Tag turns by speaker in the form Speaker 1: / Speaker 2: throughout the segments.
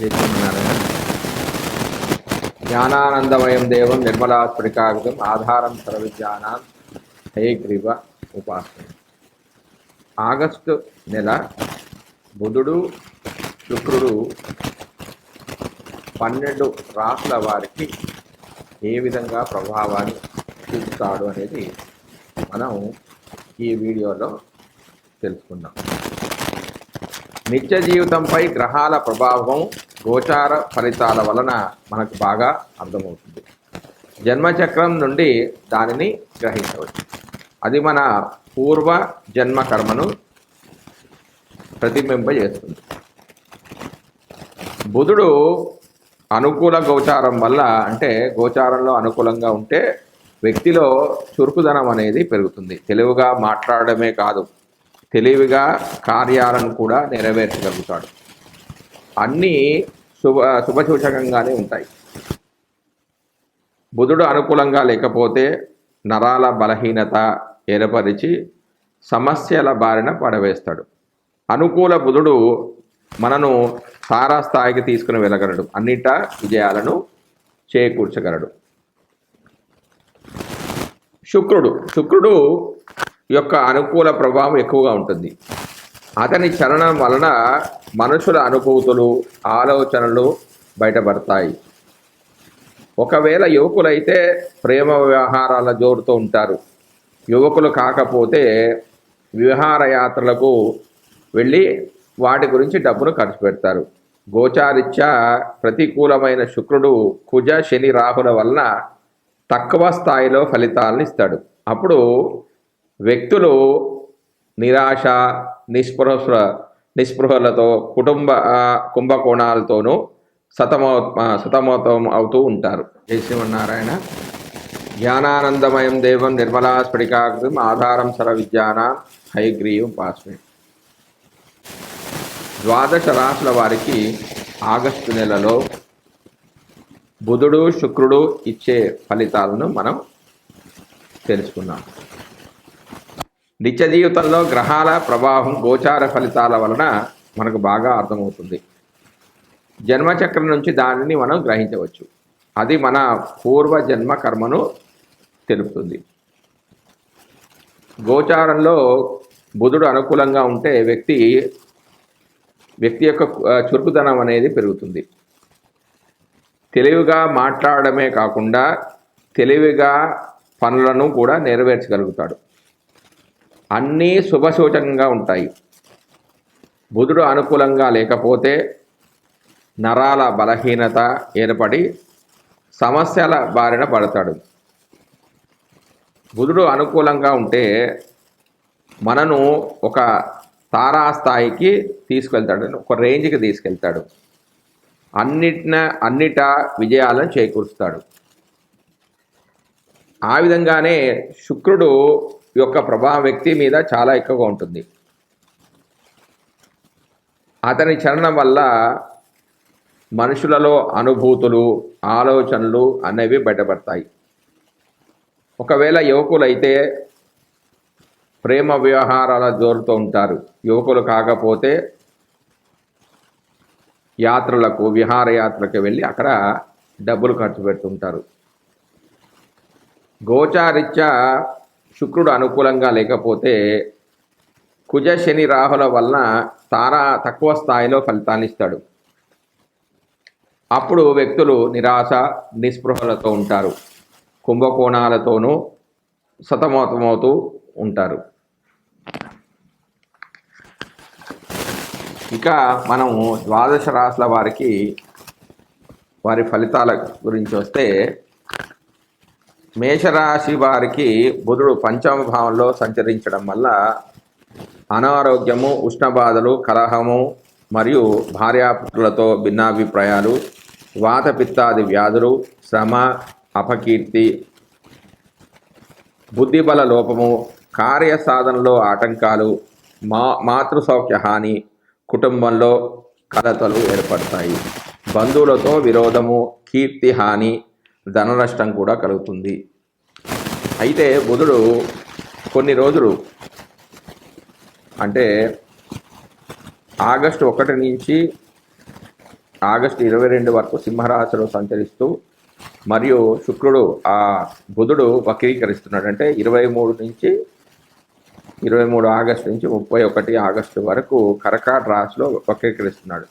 Speaker 1: జయశ్రీమన్నారాయణ. జ్ఞానానందమయం దేవం నిర్మలాస్ఫటికాగతం ఆధారం సర్వవిద్యానాం హయగ్రీవ ఉపాసన. ఆగస్టు నెల బుధుడు శుక్రుడు 12 రాసుల వారికి ఏ విధంగా ప్రభావాన్ని చూపుతాడు అనేది మనం ఈ వీడియోలో తెలుసుకుందాం. నిత్య జీవితంపై గ్రహాల ప్రభావం గోచార ఫలితాల వలన మనకు బాగా అర్థమవుతుంది. జన్మచక్రం నుండి దానిని గ్రహించవచ్చు. అది మన పూర్వ జన్మ కర్మను ప్రతిబింబజేస్తుంది. బుధుడు అనుకూల గోచారం వల్ల, అంటే గోచారంలో అనుకూలంగా ఉంటే వ్యక్తిలో చురుకుదనం అనేది పెరుగుతుంది. తెలివిగా మాట్లాడమే కాదు, తెలివిగా కార్యాలను కూడా నెరవేర్చగలుగుతాడు. అన్నీ శుభసూచకంగానే ఉంటాయి. బుధుడు అనుకూలంగా లేకపోతే నరాల బలహీనత ఏర్పరిచి సమస్యల బారిన పడవేస్తాడు. అనుకూల బుధుడు మనను తారాస్థాయికి తీసుకుని వెళ్ళగలడు, అన్నిటా విజయాలను చేకూర్చగలడు. శుక్రుడు యొక్క అనుకూల ప్రభావం ఎక్కువగా ఉంటుంది. అతని చలనం వలన మనుషుల అనుభూతులు, ఆలోచనలు బయటపడతాయి. ఒకవేళ యువకులైతే ప్రేమ వ్యవహారాల జోరుతూ ఉంటారు. యువకులు కాకపోతే విహారయాత్రలకు వెళ్ళి వాటి గురించి డబ్బును ఖర్చు పెడతారు. గోచారిత్యా ప్రతికూలమైన శుక్రుడు కుజ శని రాహుల వలన తక్కువ స్థాయిలో ఫలితాలను ఇస్తాడు. అప్పుడు వ్యక్తులు నిరాశ, నిస్పృహలతో, కుంభకోణాలతోనూ సతమతం అవుతూ ఉంటారు. జై శ్రీమన్నారాయణ. జ్ఞానానందమయం దేవం నిర్మలాస్ఫటికాకృతిం ఆధారం సర్వవిద్యానాం హయగ్రీవం ఉపాస్మే. 12 రాశుల వారికి ఆగస్టు నెలలో బుధుడు శుక్రుడు ఇచ్చే ఫలితాలను మనం తెలుసుకున్నాం. నిత్య జీవితంలో గ్రహాల ప్రభావం గోచార ఫలితాల వలన మనకు బాగా అర్థమవుతుంది. జన్మచక్రం నుంచి దానిని మనం గ్రహించవచ్చు. అది మన పూర్వజన్మ కర్మను తెలుపుతుంది. గోచారంలో బుధుడు అనుకూలంగా ఉంటే వ్యక్తి యొక్క చురుకుదనం అనేది పెరుగుతుంది. తెలివిగా మాట్లాడమే కాకుండా తెలివిగా పనులను కూడా నెరవేర్చగలుగుతాడు. అన్నీ శుభసూచకంగా ఉంటాయి. బుధుడు అనుకూలంగా లేకపోతే నరాల బలహీనత ఏర్పడి సమస్యల బారిన పడతాడు. బుధుడు అనుకూలంగా ఉంటే మనను ఒక తారాస్థాయికి తీసుకెళ్తాడు, ఒక రేంజ్కి తీసుకెళ్తాడు. అన్నిటా విజయాలను చేకూరుస్తాడు. ఆ విధంగానే శుక్రుడు యొక్క ప్రభావం వ్యక్తి మీద చాలా ఎక్కువగా ఉంటుంది. అతని చలనం వల్ల మనుషులలో అనుభూతులు, ఆలోచనలు అనేవి బయటపడతాయి. ఒకవేళ యువకులైతే ప్రేమ వ్యవహారాల జోరుతూ ఉంటారు. యువకులు కాకపోతే యాత్రలకు, విహారయాత్రకు వెళ్ళి అక్కడ డబ్బులు ఖర్చు పెడుతుంటారు. గోచారిత్యా శుక్రుడు అనుకూలంగా లేకపోతే కుజ శని రాహుల వలన తక్కువ స్థాయిలో ఫలితాన్ని ఇస్తాడు. అప్పుడు వ్యక్తులు నిరాశ, నిస్పృహలతో ఉంటారు. కుంభకోణాలతోనూ సతమతమవుతూ ఉంటారు. ఇక మనము 12 రాశుల వారికి వారి ఫలితాల గురించి వస్తే, మేషరాశి వారికి బుధుడు పంచమ భావంలో సంచరించడం వల్ల అనారోగ్యము, ఉష్ణబాధలు, కలహము మరియు భార్యాపుత్రులతో భిన్నాభిప్రాయాలు, వాతపిత్తాది వ్యాధులు, శ్రమ, అపకీర్తి, బుద్ధిబల లోపము, కార్యసాధనలో ఆటంకాలు, మాతృసౌఖ్య హాని, కుటుంబంలో కలతలు ఏర్పడతాయి. బంధువులతో విరోధము, కీర్తి హాని, ధన నష్టం కూడా కలుగుతుంది. అయితే బుధుడు కొన్ని రోజులు, అంటే ఆగస్టు 1 నుంచి ఆగస్టు 22 వరకు సింహరాశిలో సంచరిస్తూ, మరియు శుక్రుడు బుధుడు వక్రీకరిస్తున్నాడు. అంటే 23 ఆగస్టు నుంచి 31 ఆగస్టు వరకు కర్కాటక రాశిలో వక్రీకరిస్తున్నాడు.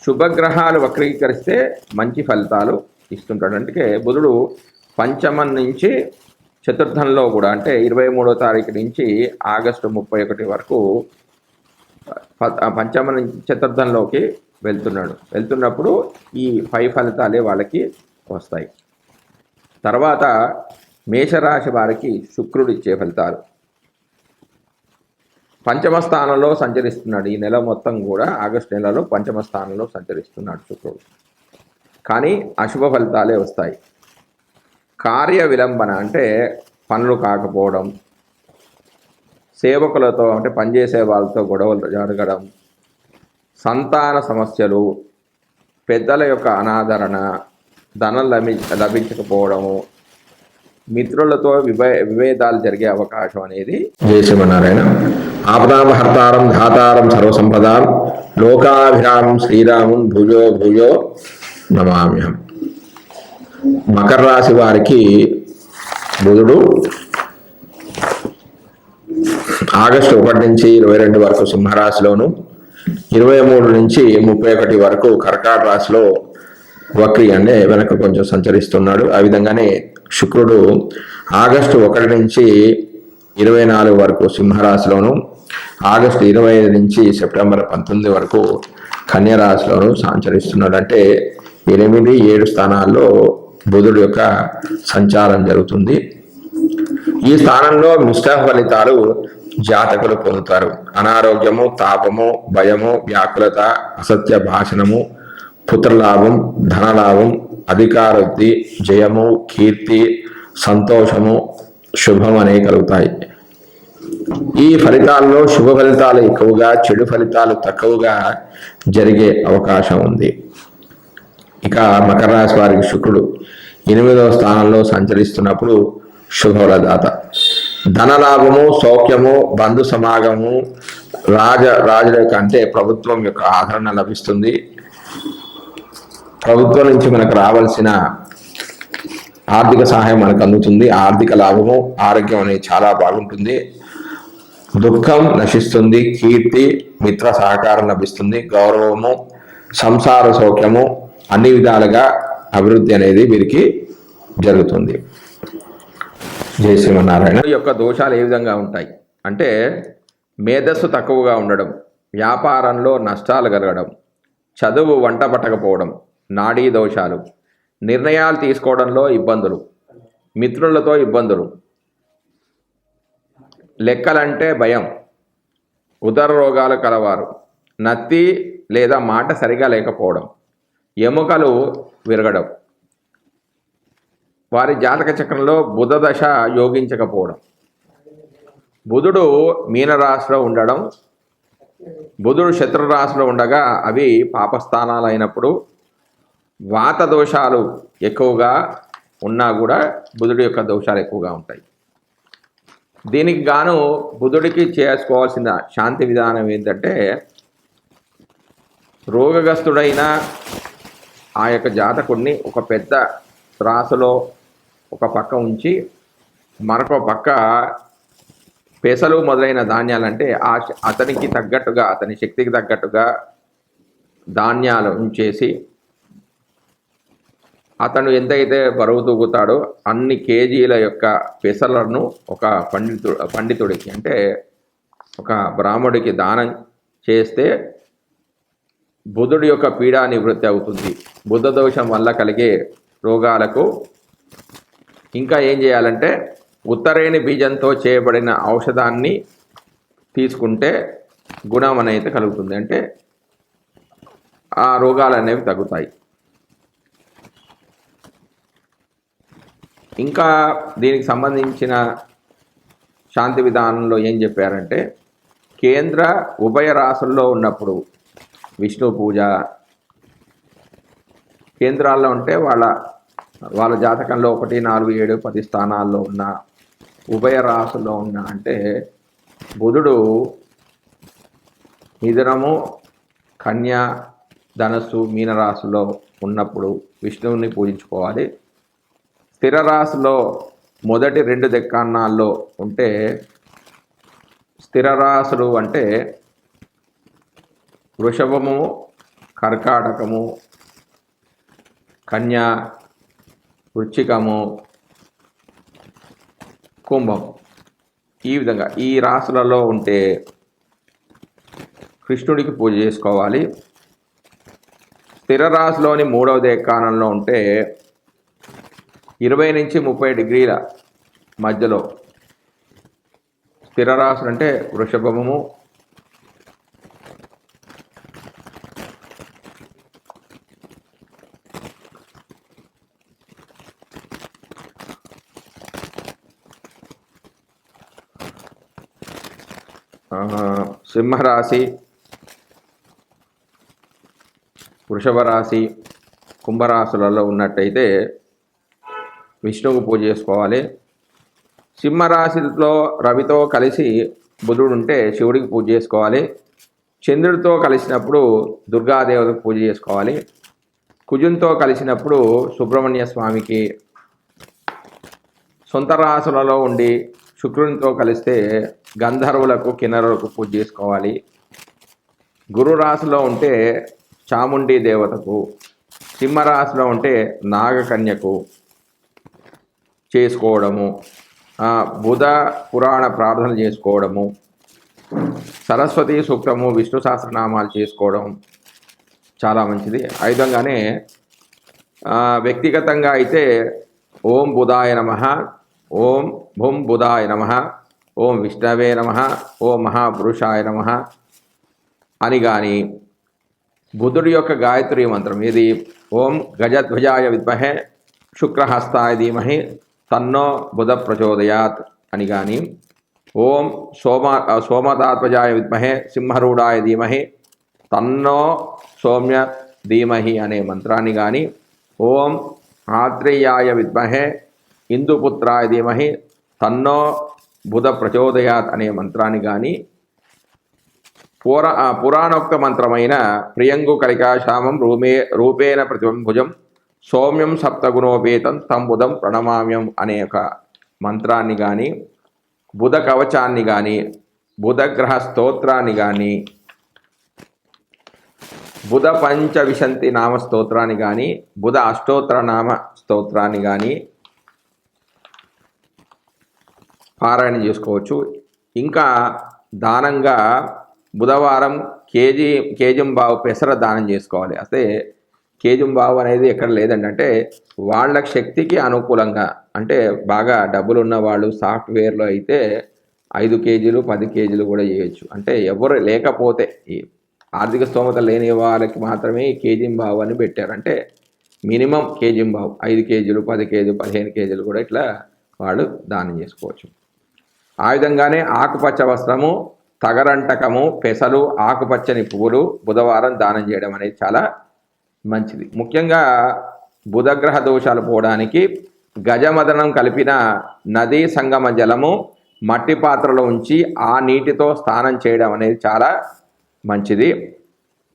Speaker 1: శుభగ్రహాలు వక్రీకరిస్తే మంచి ఫలితాలు ఇస్తుంటాడు. అంటే బుధుడు పంచమం నుంచి చతుర్థంలో కూడా, అంటే 23వ తారీఖు నుంచి ఆగస్టు 31 వరకు పంచమం నుంచి చతుర్థంలోకి వెళ్తున్నప్పుడు ఈ పై ఫలితాలే వాళ్ళకి వస్తాయి. తర్వాత మేషరాశి వారికి శుక్రుడు ఇచ్చే ఫలితాలు. పంచమ స్థానంలో సంచరిస్తున్నాడు. ఈ నెల మొత్తం కూడా ఆగస్టు నెలలో పంచమ స్థానంలో సంచరిస్తున్నాడు శుక్రుడు. కానీ అశుభ ఫలితాలే వస్తాయి. కార్య విలంబన అంటే పనులు కాకపోవడం, సేవకులతో అంటే పనిచేసే వాళ్ళతో గొడవలు జరగడం, సంతాన సమస్యలు, పెద్దల యొక్క అనాదరణ, ధనం లభించకపోవడము, మిత్రులతో విభేదాలు జరిగే అవకాశం అనేది. జై శ్రీమన్నారాయణ. ఆపదామహర్తారం ధాతారం సర్వసంపదాం లోకాభిరామం శ్రీరామం భూజో భూజో నమామ్యహం. మకర రాశి వారికి బుధుడు ఆగస్టు 1 నుంచి 22 వరకు సింహరాశిలోను, 23 నుంచి 31 వరకు కర్కాటక రాశిలో వక్రీ అంటే వెనక కొంచెం సంచరిస్తున్నాడు. ఆ విధంగానే శుక్రుడు ఆగస్టు 1 నుంచి 24 వరకు సింహరాశిలోను, ఆగస్టు 25 నుంచి సెప్టెంబర్ 19 వరకు కన్యరాశిలోను సంచరిస్తున్నాడు. అంటే 8, 7 స్థానాల్లో బుధుడు యొక్క సంచారం జరుగుతుంది. ఈ స్థానంలో మిశ్ర ఫలితాలు జాతకులు పొందుతారు. అనారోగ్యము, తాపము, భయము, వ్యాకులత, అసత్య భాషణము, పుత్రలాభం, ధనలాభం, అధికారవృద్ధి, జయము, కీర్తి, సంతోషము, శుభం అనేవి కలుగుతాయి. ఈ ఫలితాల్లో శుభ ఫలితాలు ఎక్కువగా, చెడు ఫలితాలు తక్కువగా జరిగే అవకాశం ఉంది. ఇక మకర రాశి వారికి శుక్రుడు 8వ స్థానంలో సంచరిస్తున్నప్పుడు శుభఫలదాత. ధనలాభము, సౌఖ్యము, బంధు సమాగము, రాజుల యొక్క అంటే ప్రభుత్వం యొక్క ఆదరణ లభిస్తుంది. ప్రభుత్వం నుంచి మనకు రావాల్సిన ఆర్థిక సహాయం మనకు అందుతుంది. ఆర్థిక లాభము, ఆరోగ్యం అనేది చాలా బాగుంటుంది. దుఃఖం నశిస్తుంది. కీర్తి, మిత్ర సహకారం లభిస్తుంది. గౌరవము, సంసార సౌఖ్యము, అన్ని విధాలుగా అభివృద్ధి అనేది వీరికి జరుగుతుంది. జై శ్రీమన్నారాయణ. యొక్క దోషాలు ఏ విధంగా ఉంటాయి అంటే మేధస్సు తక్కువగా ఉండడం, వ్యాపారంలో నష్టాలు కలగడం, చదువు వంట పట్టకపోవడం, నాడీ దోషాలు, నిర్ణయాలు తీసుకోవడంలో ఇబ్బందులు, మిత్రులతో ఇబ్బందులు, లెక్కలంటే భయం, ఉదర రోగాలు కలవారు, నత్తి లేదా మాట సరిగా లేకపోవడం, ఎముకలు విరగడం, వారి జాతక చక్రంలో బుధ దశ యోగించకపోవడం, బుధుడు మీనరాశిలో ఉండడం, బుధుడు శత్రురాశిలో ఉండగా అవి పాపస్థానాలు అయినప్పుడు, వాత దోషాలు ఎక్కువగా ఉన్నా కూడా బుధుడి యొక్క దోషాలు ఎక్కువగా ఉంటాయి. దీనికి గాను బుధుడికి చేసుకోవాల్సిన శాంతి విధానం ఏంటంటే రోగగ్రస్తుడైన ఆ యొక్క జాతకుడిని ఒక పెద్ద త్రాసులో ఒక పక్క ఉంచి మరొక పక్క పెసలు మొదలైన ధాన్యాలంటే అతనికి తగ్గట్టుగా, అతని శక్తికి తగ్గట్టుగా ధాన్యాలు ఉంచేసి అతను ఎంతైతే బరువు తూగుతాడో అన్ని కేజీల యొక్క పెసలను ఒక పండితుడికి అంటే ఒక బ్రాహ్మడికి దానం చేస్తే బుధుడి యొక్క పీడా నివృత్తి అవుతుంది. బుధ దోషం వల్ల కలిగే రోగాలకు ఇంకా ఏం చేయాలంటే ఉత్తరేణి బీజంతో చేయబడిన ఔషధాన్ని తీసుకుంటే గుణం అనేది కలుగుతుంది. అంటే ఆ రోగాలు అనేవి తగ్గుతాయి. ఇంకా దీనికి సంబంధించిన శాంతి విధానంలో ఏం చెప్పారంటే కేంద్ర ఉభయ రాశుల్లో ఉన్నప్పుడు విష్ణు పూజ, కేంద్రాల్లో ఉంటే వాళ్ళ జాతకంలో 1, 4, 7, 10 స్థానాల్లో ఉన్న ఉభయ రాశుల్లో ఉన్న అంటే బుధుడు మిథునము, కన్య, ధనస్సు మీనరాశిలో ఉన్నప్పుడు విష్ణువుని పూజించుకోవాలి. స్థిర రాశిలో మొదటి 2 దెక్కాన్నాల్లో ఉంటే, స్థిర రాశులు అంటే వృషభము, కర్కాటకము, కన్య, వృశ్చికము, కుంభం, ఈ విధంగా ఈ రాశులలో ఉంటే కృష్ణుడికి పూజ చేసుకోవాలి. స్థిర రాశిలోని 3వ దేకానంలో ఉంటే 20 నుంచి 30 డిగ్రీల మధ్యలో స్థిర రాశులు అంటే వృషభము, సింహరాశి, వృషభ రాశి, కుంభరాశులలో ఉన్నట్టయితే విష్ణువుకు పూజ చేసుకోవాలి. సింహరాశిలో రవితో కలిసి బుధుడు ఉంటే శివుడికి పూజ చేసుకోవాలి. చంద్రుడితో కలిసినప్పుడు దుర్గాదేవతకు పూజ చేసుకోవాలి. కుజునితో కలిసినప్పుడు సుబ్రహ్మణ్య స్వామికి, సొంత రాశులలో ఉండి శుక్రునితో కలిస్తే గంధర్వులకు, కిన్నరులకు పూజ చేసుకోవాలి. గురు రాశిలో ఉంటే చాముండి దేవతకు, సింహరాశిలో ఉంటే నాగకన్యకు చేసుకోవడము, బుధ పురాణ ప్రార్థనలు చేసుకోవడము, సరస్వతి సూక్తము, విష్ణు సహస్రనామాలు చేసుకోవడం చాలా మంచిది. ఆ విధంగానే వ్యక్తిగతంగా అయితే ఓం బుధాయ నమః, ఓం భుం బుధాయ నమః, ఓం విష్ణవే నమః, ఓం మహాపురుషాయ నమః అని కానీ, బుధుడి యొక్క గాయత్రి మంత్రం ఇది ఓం గజధ్వజాయ విద్మహే శుక్రహస్తాయ ధీమహి తన్నో బుధ ప్రచోదయాత్ అని కానీ, ఓం సోమతాత్వజాయ విద్మహే సింహరూఢాయ ధీమహి తన్నో సౌమ్య ధీమహి అనే మంత్రాన్ని కానీ, ఓం ఆత్రేయాయ విద్మహే ఇందుపుత్రాయ ధీమహి తన్నో బుధ ప్రచోదయాత్ అనే మంత్రాన్ని కానీ, పురాణోక్త మంత్రమైన ప్రియంగు కలికాశామం రూపేణ ప్రతిభుజం సౌమ్యం సప్తగుణోపేతం తం బుధం ప్రణమామ్యం అనే ఒక మంత్రాన్ని కానీ, బుధ కవచాన్ని కానీ, బుధగ్రహ స్తోత్రాన్ని కానీ, బుధ పంచవిశంతి నామ స్తోత్రాన్ని కానీ, బుధ అష్టోత్తర నామ స్తోత్రాన్ని కానీ పారాయణ చేసుకోవచ్చు. ఇంకా దానంగా బుధవారం కేజంబావు పెసర దానం చేసుకోవాలి. అయితే కేజంబావు అనేది ఎక్కడ లేదండి, అంటే వాళ్ళ శక్తికి అనుకూలంగా, అంటే బాగా డబ్బులు ఉన్న వాళ్ళు సాఫ్ట్వేర్లో అయితే 5 కేజీలు 10 కేజీలు కూడా చేయొచ్చు. అంటే ఎవరు లేకపోతే ఈ ఆర్థిక స్తోమత లేని వాళ్ళకి మాత్రమే ఈ కేజంబావు అని పెట్టారు. అంటే మినిమం కేజంబావు 5 కేజీలు 10 కేజీలు 15 కేజీలు కూడా ఇట్లా వాళ్ళు దానం చేసుకోవచ్చు. ఆ విధంగానే ఆకుపచ్చ వస్త్రము, తగరంటకము, పెసలు, ఆకుపచ్చని పువ్వులు బుధవారం దానం చేయడం అనేది చాలా మంచిది. ముఖ్యంగా బుధగ్రహ దోషాలు పోవడానికి గజమదనం కలిపిన నదీ సంగమ జలము మట్టి పాత్రలో ఉంచి ఆ నీటితో స్నానం చేయడం అనేది చాలా మంచిది.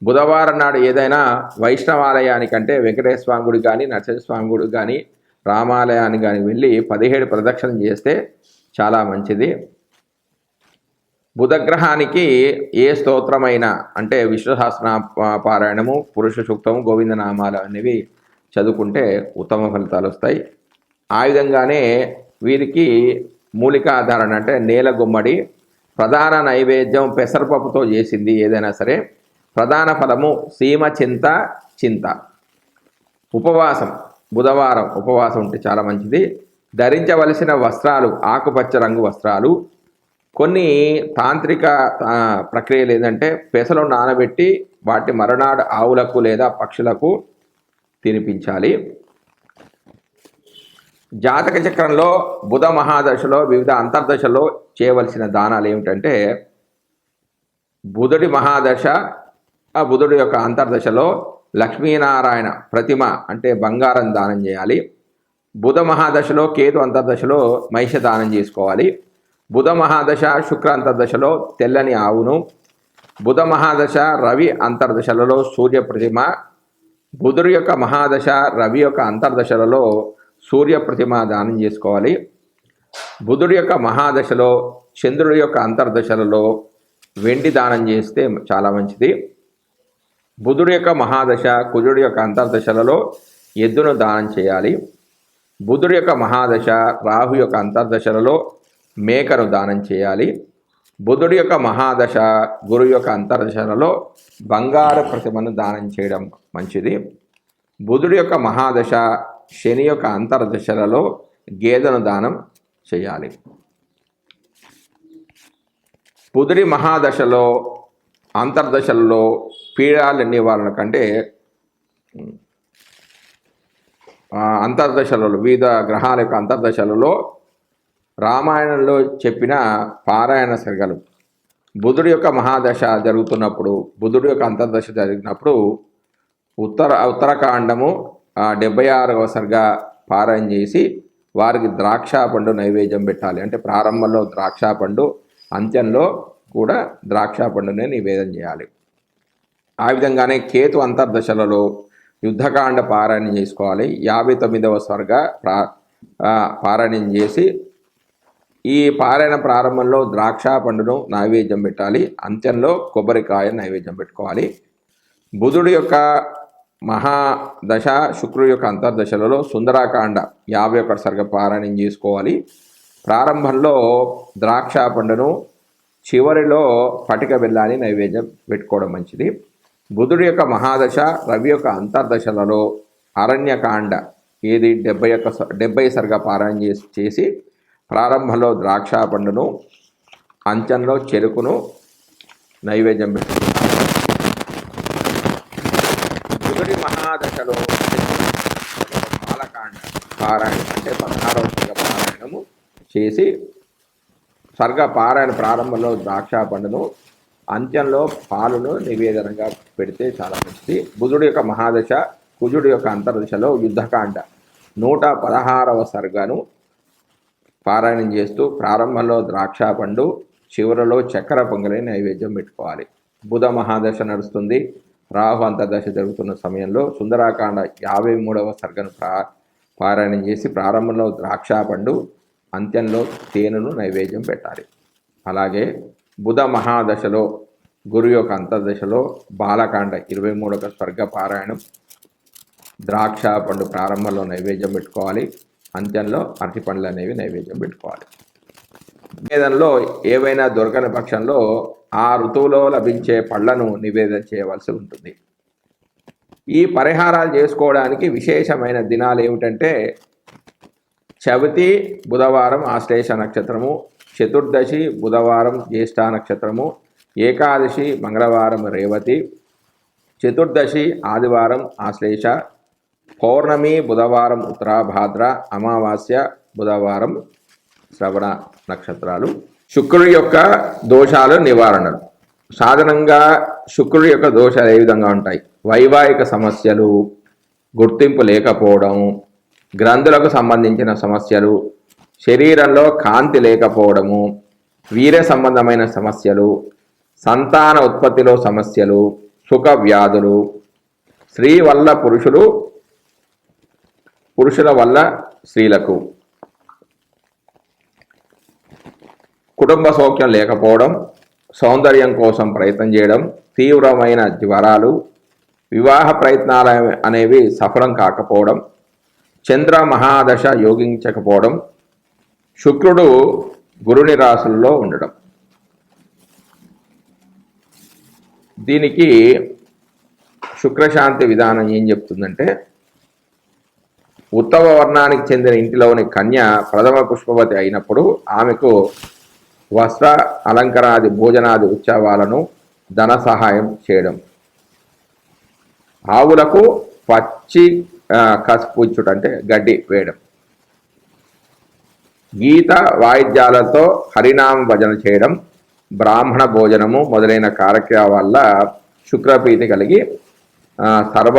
Speaker 1: బుధవారం నాడు ఏదైనా వైష్ణవాలయానికంటే వెంకటేశ్వర స్వామి గుడి కానీ, నరసింహస్వామి గుడి కానీ, రామాలయానికి కానీ వెళ్ళి 17 ప్రదక్షిణలు చేస్తే చాలా మంచిది. బుధగ్రహానికి ఏ స్తోత్రమైనా, అంటే విష్ణు సహస్ర పారాయణము, పురుష సూక్తము, గోవిందనామాలు అనేవి చదువుకుంటే ఉత్తమ ఫలితాలు వస్తాయి. ఆ విధంగానే వీరికి మూలికాధారణ అంటే నేల గుమ్మడి, ప్రధాన నైవేద్యం పెసరపప్పుతో చేసింది ఏదైనా సరే, ప్రధాన ఫలము సీమ చింత. ఉపవాసం, బుధవారం ఉపవాసం ఉంటే చాలా మంచిది. ధరించవలసిన వస్త్రాలు ఆకుపచ్చ రంగు వస్త్రాలు. కొన్ని తాంత్రిక ప్రక్రియలు ఏంటంటే పెసలు నానబెట్టి వాటి మరునాడు ఆవులకు లేదా పక్షులకు తినిపించాలి. జాతక చక్రంలో బుధ మహాదశలో వివిధ అంతర్దశలో చేయవలసిన దానాలు ఏమిటంటే, బుధుడి మహాదశ, ఆ బుధుడి యొక్క అంతర్దశలో లక్ష్మీనారాయణ ప్రతిమ అంటే బంగారం దానం చేయాలి. బుధ మహాదశలో కేతు అంతర్దశలో మహిష దానం చేసుకోవాలి. బుధ మహాదశ శుక్ర అంతర్దశలో తెల్లని ఆవును, బుధ మహాదశ రవి అంతర్దశలలో సూర్య ప్రతిమ, బుధుడి యొక్క మహాదశ రవి యొక్క అంతర్దశలలో సూర్య ప్రతిమ దానం చేసుకోవాలి. బుధుడి యొక్క మహాదశలో చంద్రుడి యొక్క అంతర్దశలలో వెండి దానం చేస్తే చాలా మంచిది. బుధుడి యొక్క మహాదశ కుజుడి యొక్క అంతర్దశలలో ఎద్దును దానం చేయాలి. బుధుడి యొక్క మహాదశ రాహు యొక్క అంతర్దశలలో మేకను దానం చేయాలి. బుధుడి యొక్క మహాదశ గురు యొక్క అంతర్దశలలో బంగారు ప్రతిమను దానం చేయడం మంచిది. బుధుడి యొక్క మహాదశ శని యొక్క అంతర్దశలలో గేదెను దానం చేయాలి. బుధుడి మహాదశలో అంతర్దశలలో పీడాల నివారణ కంటే అంతర్దశలలో వివిధ గ్రహాల యొక్క అంతర్దశలలో రామాయణంలో చెప్పిన పారాయణ సర్గలు బుధుడి యొక్క మహాదశ జరుగుతున్నప్పుడు, బుధుడి యొక్క అంతర్దశ జరిగినప్పుడు ఉత్తరకాండము 76వ సర్గ పారాయణ చేసి వారికి ద్రాక్ష పండు నైవేద్యం పెట్టాలి. అంటే ప్రారంభంలో ద్రాక్ష పండు, అంత్యంలో కూడా ద్రాక్ష పండునే నివేదన చేయాలి. ఆ విధంగానే కేతు అంతర్దశలలో యుద్ధకాండ పారాయణం చేసుకోవాలి. 59వ సర్గ పారాయణం చేసి ఈ పారాయణ ప్రారంభంలో ద్రాక్ష పండును నైవేద్యం పెట్టాలి. అంత్యంలో కొబ్బరికాయ నైవేద్యం పెట్టుకోవాలి. బుధుడి యొక్క మహాదశ శుక్రుడి యొక్క అంతర్దశలలో సుందరాకాండ 51 సర్గ పారాయణం చేసుకోవాలి. ప్రారంభంలో ద్రాక్ష పండును, చివరిలో పటిక బెల్లాన్ని నైవేద్యం పెట్టుకోవడం మంచిది. బుధుడి యొక్క మహాదశ రవి యొక్క అంతర్దశలలో అరణ్యకాండ 70 సర్గ పారాయణ చేసి ప్రారంభంలో ద్రాక్ష పండును, అంత్యంలో చెరుకును నైవేద్యం పెట్టుకుంటారు. బుధుడి మహాదశలో బాలకాండ పారాయణ అంటే 16వ సర్గ పారాయణము చేసి సర్గ పారాయణ ప్రారంభంలో ద్రాక్ష పండును, అంత్యంలో పాలును నివేదనగా పెడితే చాలా మంచిది. బుధుడి యొక్క మహాదశ కుజుడి యొక్క అంతర్దశలో యుద్ధకాండ 116వ సర్గను పారాయణం చేస్తూ ప్రారంభంలో ద్రాక్ష పండు, చివరిలో చక్కెర పొంగలి నైవేద్యం పెట్టుకోవాలి. బుధ మహాదశ నడుస్తుంది. రాహు అంతర్దశ జరుగుతున్న సమయంలో సుందరాకాండ 53వ సర్గను పారాయణం చేసి ప్రారంభంలో ద్రాక్ష పండు, అంత్యంలో తేనెను నైవేద్యం పెట్టాలి. అలాగే బుధ మహాదశలో గురు యొక్క అంతర్దశలో బాలకాండ 23వ సర్గ పారాయణం, ద్రాక్ష పండు ప్రారంభంలో నైవేద్యం పెట్టుకోవాలి. అంత్యంలో అరటి పండ్లు అనేవి నైవేద్యం పెట్టుకోవాలి. నివేదనలో ఏవైనా దొరకని పక్షంలో ఆ ఋతువులో లభించే పళ్లను నివేదన చేయవలసి ఉంటుంది. ఈ పరిహారాలు చేసుకోవడానికి విశేషమైన దినాలు ఏమిటంటే చవితి బుధవారం ఆశ్లేష నక్షత్రము, చతుర్దశి బుధవారం జ్యేష్ఠ నక్షత్రము, ఏకాదశి మంగళవారం రేవతి, చతుర్దశి ఆదివారం ఆశ్లేష, పౌర్ణమి బుధవారం ఉత్తరాభాద్ర, అమావాస్య బుధవారం శ్రవణ నక్షత్రాలు. శుక్రుడి యొక్క దోషాలు నివారణలు. సాధారణంగా శుక్రుడి యొక్క దోషాలు ఏ విధంగా ఉంటాయి? వైవాహిక సమస్యలు, గుర్తింపు లేకపోవడం, గ్రంథులకు సంబంధించిన సమస్యలు, శరీరంలో కాంతి లేకపోవడము, వీర్య సంబంధమైన సమస్యలు, సంతాన ఉత్పత్తిలో సమస్యలు, సుఖ వ్యాధులు, స్త్రీ వల్ల పురుషులు, పురుషుల వల్ల స్త్రీలకు, కుటుంబ సౌఖ్యం లేకపోవడం, సౌందర్యం కోసం ప్రయత్నం చేయడం, తీవ్రమైన జ్వరాలు, వివాహ ప్రయత్నాలు అనేవి సఫలం కాకపోవడం, చంద్ర మహాదశ యోగించకపోవడం, శుక్రుడు గురుని రాశుల్లో ఉండడం. దీనికి శుక్రశాంతి విధానం ఏం చెప్తుందంటే ఉత్తమ వర్ణానికి చెందిన ఇంటిలోని కన్య ప్రథమ పుష్పవతి అయినప్పుడు ఆమెకు వస్త్ర అలంకరాది భోజనాది ఉత్సవాలను ధన సహాయం చేయడం, ఆవులకు పచ్చి కసుపుచ్చుట అంటే గడ్డి వేయడం, గీత వాయిద్యాలతో హరినామ భజన చేయడం, బ్రాహ్మణ భోజనము మొదలైన కార్యక్రమాల వల్ల శుక్రప్రీతి కలిగి సర్వ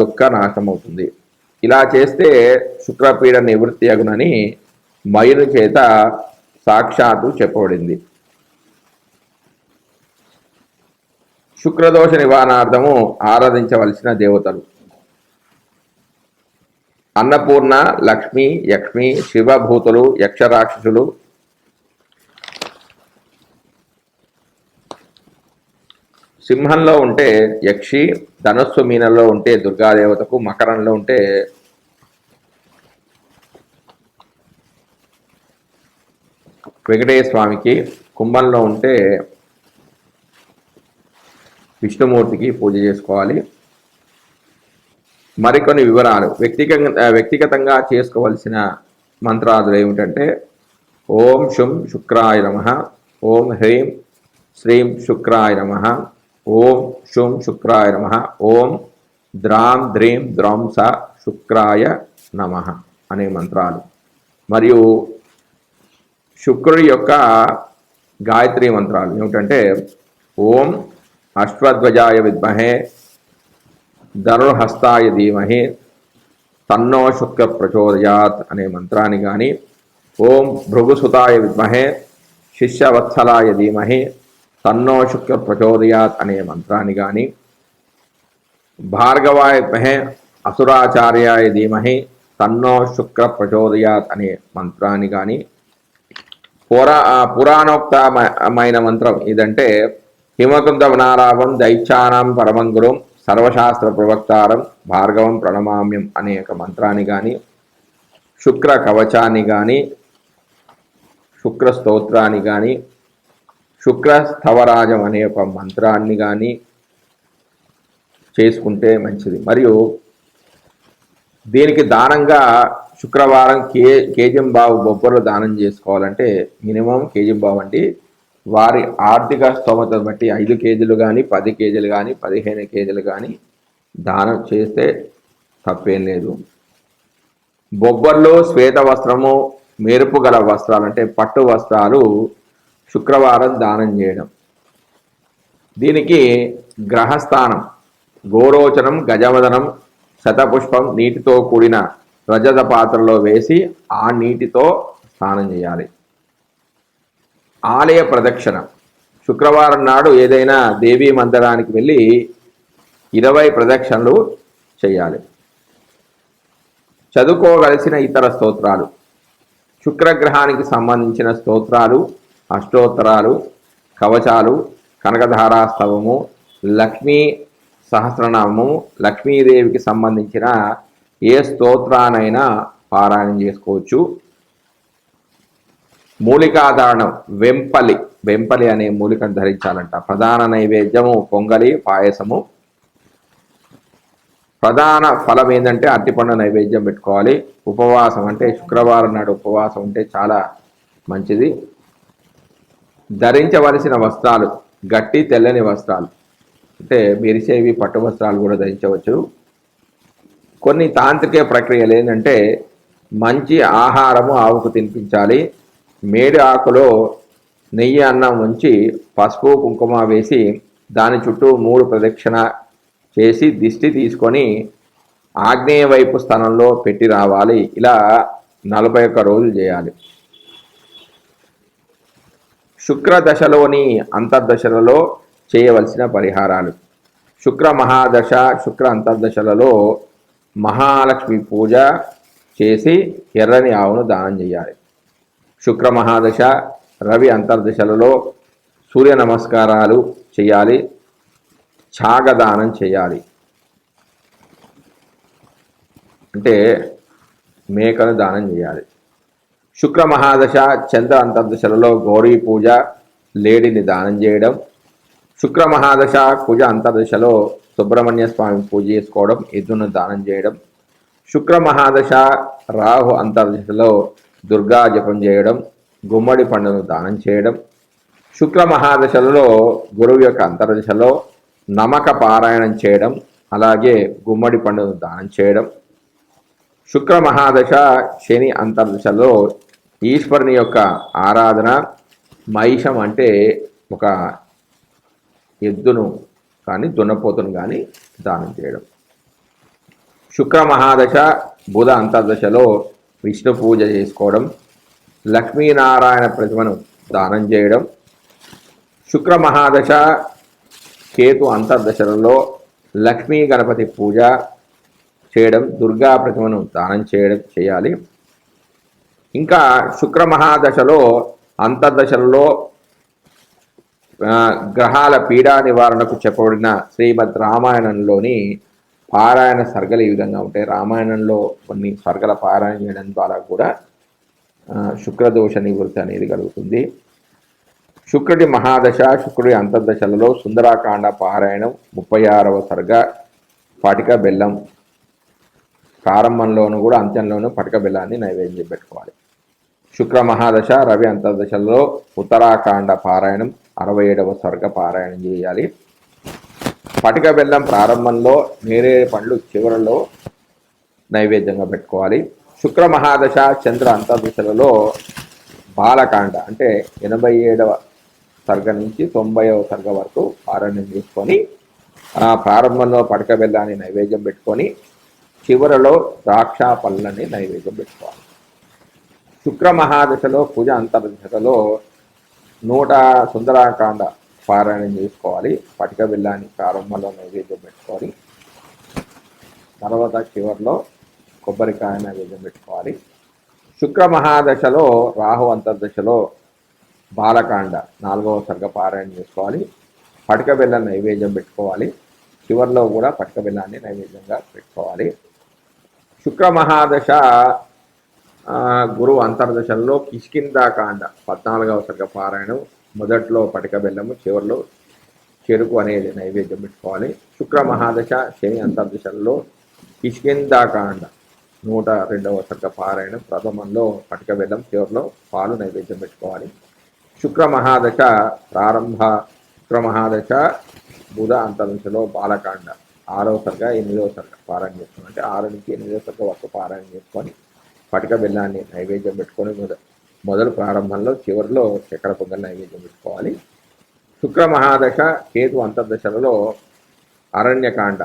Speaker 1: దుఃఖ నాశమవుతుంది. ఇలా చేస్తే శుక్రపీడ నివృత్తి అగునని మయుని చేత సాక్షాత్తు చెప్పబడింది. శుక్రదోష నివారణార్థము ఆరాధించవలసిన దేవతలు: అన్నపూర్ణ, లక్ష్మి, యక్ష్మి, శివభూతులు, యక్షరాక్షసులు. సింహంలో ఉంటే యక్షి, ధనస్సు మీనంలో ఉంటే దుర్గాదేవతకు, మకరంలో ఉంటే వెంకటేశ్వర స్వామికి, కుంభంలో ఉంటే విష్ణుమూర్తికి పూజ చేసుకోవాలి. మరికొన్ని వివరాలు: వ్యక్తిగతంగా చేసుకోవలసిన మంత్రాదులు ఏమిటంటే ఓం శుం శుక్రాయ నమః, ఓం హ్రీం శ్రీం శుక్రాయ నమః, ఓం శుం శుక్రాయ నమః, ఓం ద్రాం ద్రీం ద్రౌంస శుక్రాయ నమః అనే మంత్రాలు. మరియు శుక్రుడి యొక్క గాయత్రి మంత్రాలు ఏమిటంటే ఓం అశ్వధ్వజాయ విద్మహే ధనుర్హస్తాయ ధీమహి తన్నో శుక్ర ప్రచోదయాత్ అనే మంత్రాన్ని కానీ, ఓం భృగుసుతాయ విద్మహే శిష్యవత్సలాయ ధీమహి తన్నో శుక్ర ప్రచోదయాత్ అనే మంత్రాన్ని కానీ, భార్గవాయ విద్మహే అసురాచార్యాయ ధీమహి తన్నో శుక్ర ప్రచోదయాత్ అనే మంత్రాన్ని కానీ, పురాణోక్తమైన మంత్రం ఇదంటే హిమకుంద వనారావం దైత్యానాం పరమంగురం సర్వశాస్త్ర ప్రవక్తారం భార్గవం ప్రణమామ్యం అనే ఒక మంత్రాన్ని కానీ, శుక్ర కవచాన్ని కానీ, శుక్ర స్తోత్రాన్ని కానీ, శుక్ర స్థవరాజం అనే ఒక మంత్రాన్ని కానీ చేసుకుంటే మంచిది. మరియు దీనికి దానంగా శుక్రవారం కేజంబావు బొబ్బర్లు దానం చేసుకోవాలంటే మినిమం కేజంబావు అంటే వారి ఆర్థిక స్తోమతను బట్టి 5 కేజీలు కానీ 10 కేజీలు కానీ 15 కేజీలు కానీ దానం చేస్తే తప్పేం లేదు. బొబ్బర్లు, శ్వేత వస్త్రము, మెరుపు గల వస్త్రాలు అంటే పట్టు వస్త్రాలు శుక్రవారం దానం చేయడం. దీనికి గ్రహస్థానం గోరోచనం, గజవదనం, శతపుష్పం నీటితో కూడిన రజత పాత్రలో వేసి ఆ నీటితో స్నానం చేయాలి. ఆలయ ప్రదక్షిణ శుక్రవారం నాడు ఏదైనా దేవీ మందిరానికి వెళ్ళి 20 ప్రదక్షిణలు చేయాలి. చదువుకోవలసిన ఇతర స్తోత్రాలు: శుక్రగ్రహానికి సంబంధించిన స్తోత్రాలు, అష్టోత్తరాలు, కవచాలు, కనకధారాస్తవము, లక్ష్మీ సహస్రనామము, లక్ష్మీదేవికి సంబంధించిన ఏ స్తోత్రానైనా పారాయణం చేసుకోవచ్చు. మూలికాధారణం వెంపలి అనే మూలికను ధరించాలంట. ప్రధాన నైవేద్యము పొంగలి, పాయసము. ప్రధాన ఫలం ఏంటంటే అరటిపండు నైవేద్యం పెట్టుకోవాలి. ఉపవాసం అంటే శుక్రవారం నాడు ఉపవాసం ఉంటే చాలా మంచిది. ధరించవలసిన వస్త్రాలు గట్టి తెల్లని వస్త్రాలు అంటే మెరిసేవి పట్టు వస్త్రాలు కూడా ధరించవచ్చు. కొన్ని తాంత్రిక ప్రక్రియలు ఏంటంటే మంచి ఆహారము ఆవుకు తినిపించాలి. మేడి ఆకులో నెయ్యి అన్నం ఉంచి పసుపు కుంకుమ వేసి దాని చుట్టూ 3 ప్రదక్షిణ చేసి దిష్టి తీసుకొని ఆగ్నేయ వైపు స్థానంలో పెట్టి రావాలి. ఇలా 41 రోజులు చేయాలి. శుక్ర దశలోని అంతర్దశలలో చేయవలసిన పరిహారాలు: శుక్ర మహాదశ, శుక్ర అంతర్దశలలో మహాలక్ష్మి పూజ చేసి ఎర్రని ఆవును దానం చేయాలి. శుక్ర మహాదశ, రవి అంతర్దశలలో సూర్య నమస్కారాలు చేయాలి. ఛాగదానం చేయాలి అంటే మేకను దానం చేయాలి. శుక్ర మహాదశ, చంద్ర అంతర్దశలలో గౌరీ పూజ, లేడిని దానం చేయడం. శుక్ర మహాదశ, కుజ అంతర్దశలో సుబ్రహ్మణ్య స్వామి పూజ చేసుకోవడం, ఎద్దును దానం చేయడం. శుక్ర మహాదశ, రాహు అంతర్దశలో దుర్గా జపం చేయడం, గుమ్మడి పండును దానం చేయడం. శుక్ర మహాదశలలో గురువు యొక్క అంతర్దశలో నమక పారాయణం చేయడం, అలాగే గుమ్మడి పండును దానం చేయడం. శుక్ర మహాదశ, శని అంతర్దశలో ఈశ్వరుని యొక్క ఆరాధన, మహిషం అంటే ఒక ఎద్దును కానీ దున్నపోతును కానీ దానం చేయడం. శుక్ర మహాదశ, బుధ అంతర్దశలో విష్ణు పూజ చేసుకోవడం, లక్ష్మీనారాయణ ప్రతిమను దానం చేయడం. శుక్ర మహాదశ, కేతు అంతర్దశలలో లక్ష్మీ గణపతి పూజ చేయడం, దుర్గా ప్రతిమను దానం చేయాలి. ఇంకా శుక్ర మహాదశలో అంతర్దశలలో గ్రహాల పీడా నివారణకు చెప్పబడిన శ్రీమద్ రామాయణంలోని పారాయణ సర్గలు ఈ విధంగా ఉంటాయి. రామాయణంలో కొన్ని సర్గల పారాయణ చేయడం ద్వారా కూడా శుక్రదోష నివృత్తి అనేది కలుగుతుంది. శుక్రుడి మహాదశ, శుక్రుడి అంతర్దశలలో సుందరాకాండ పారాయణం 36వ సర్గ పటిక బెల్లం ప్రారంభంలోనూ కూడా అంత్యంలోనూ పటిక బెల్లాన్ని నైవేద్యం పెట్టుకోవాలి. శుక్ర మహాదశ, రవి అంతర్దశలలో ఉత్తరాకాండ పారాయణం 67వ సర్గ పారాయణం చేయాలి. పటిక బెల్లం ప్రారంభంలో, నేరేడు పండ్లు చివరలో నైవేద్యంగా పెట్టుకోవాలి. శుక్ర మహాదశ, చంద్ర అంతర్దశలలో బాలకాండ అంటే 87వ సర్గ నుంచి 90వ సర్గ వరకు పారాయణం చేసుకొని ప్రారంభంలో పటిక బెల్లాన్ని నైవేద్యం పెట్టుకొని చివరలో ద్రాక్ష పళ్ళని నైవేద్యం పెట్టుకోవాలి. శుక్ర మహాదశలో పూజ అంతర్దశలో 100 సుందరాకాండ పారాయణం చేసుకోవాలి. పటిక బెల్లాన్ని ప్రారంభంలో నైవేద్యం పెట్టుకొని తర్వాత చివరిలో కొబ్బరికాయ నైవేద్యం పెట్టుకోవాలి. శుక్ర మహాదశలో రాహు అంతర్దశలో బాలకాండ 4వ సర్గ పారాయణ చేసుకోవాలి. పటిక బెల్లం నైవేద్యం పెట్టుకోవాలి. చివరిలో కూడా పటిక బెల్లాన్ని నైవేద్యంగా పెట్టుకోవాలి. శుక్ర మహాదశ గురువు అంతర్దశలో కిష్కింధాకాండ 14వ సర్గ పారాయణం, మొదట్లో పటిక బెల్లము, చివరిలో చెరుకు అనేది నైవేద్యం పెట్టుకోవాలి. శుక్ర మహాదశ శని అంతర్దశల్లో కిష్కింధాకాండ 102వ సర్గ పారాయణం, ప్రథమంలో పటిక బెల్లం, చివరిలో పాలు నైవేద్యం పెట్టుకోవాలి. శుక్ర మహాదశ శుక్ర మహాదశ బుధ అంతర్దశలో బాలకాండ 6వ సర్గ 8వ సర్గ పారాయణ చేసుకుని, అంటే 6 నుంచి 8వ సర్గ వరకు పారాయణ చేసుకొని పటిక బెల్లాన్ని నైవేద్యం పెట్టుకొని మొదలు ప్రారంభంలో, చివరిలో చక్కెర పొంగల్ నైవేద్యం పెట్టుకోవాలి. శుక్ర మహాదశ కేతు అంతర్దశలలో అరణ్యకాండ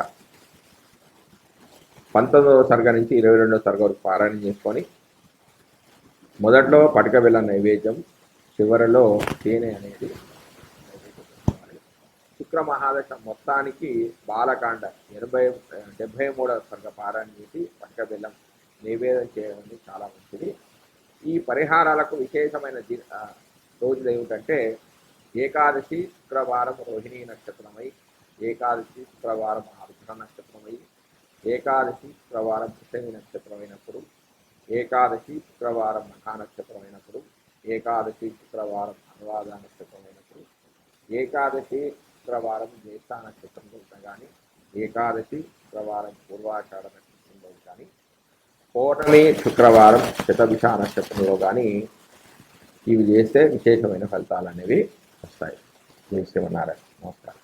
Speaker 1: 19వ సర్గ నుంచి 22వ సర్గ వరకు పారాయణ చేసుకొని మొదట్లో పటిక బెల్లం నైవేద్యం, చివరిలో తేనె అనేది నైవేద్యం పెట్టుకోవాలి. శుక్ర మహాదశ మొత్తానికి బాలకాండ 73వ సర్గ పారాయణ చేసి పటిక బెల్లం నైవేద్యం చేయడం చాలా మంచిది. ఈ పరిహారాలకు విశేషమైన రోజులు ఏమిటంటే ఏకాదశి శుక్రవారం రోహిణీ నక్షత్రమై, ఏకాదశి శుక్రవారం ఆరుద్ర నక్షత్రమై, ఏకాదశి శుక్రవారం పుష్యమి నక్షత్రమైనప్పుడు, ఏకాదశి శుక్రవారం మఖా నక్షత్రమైనప్పుడు, ఏకాదశి శుక్రవారం అనురాధ నక్షత్రమైనప్పుడు, ఏకాదశి శుక్రవారం జ్యేష్ఠ నక్షత్రంలో కానీ, ఏకాదశి శుక్రవారం పూర్వాషాఢ నక్షత్రంలో కానీ, పౌర్ణమి శుక్రవారం శతభిష నక్షత్రంలో కానీ ఇవి చేస్తే విశేషమైన ఫలితాలు అనేవి వస్తాయి. శ్రీమన్నారాయణ. నమస్కారం.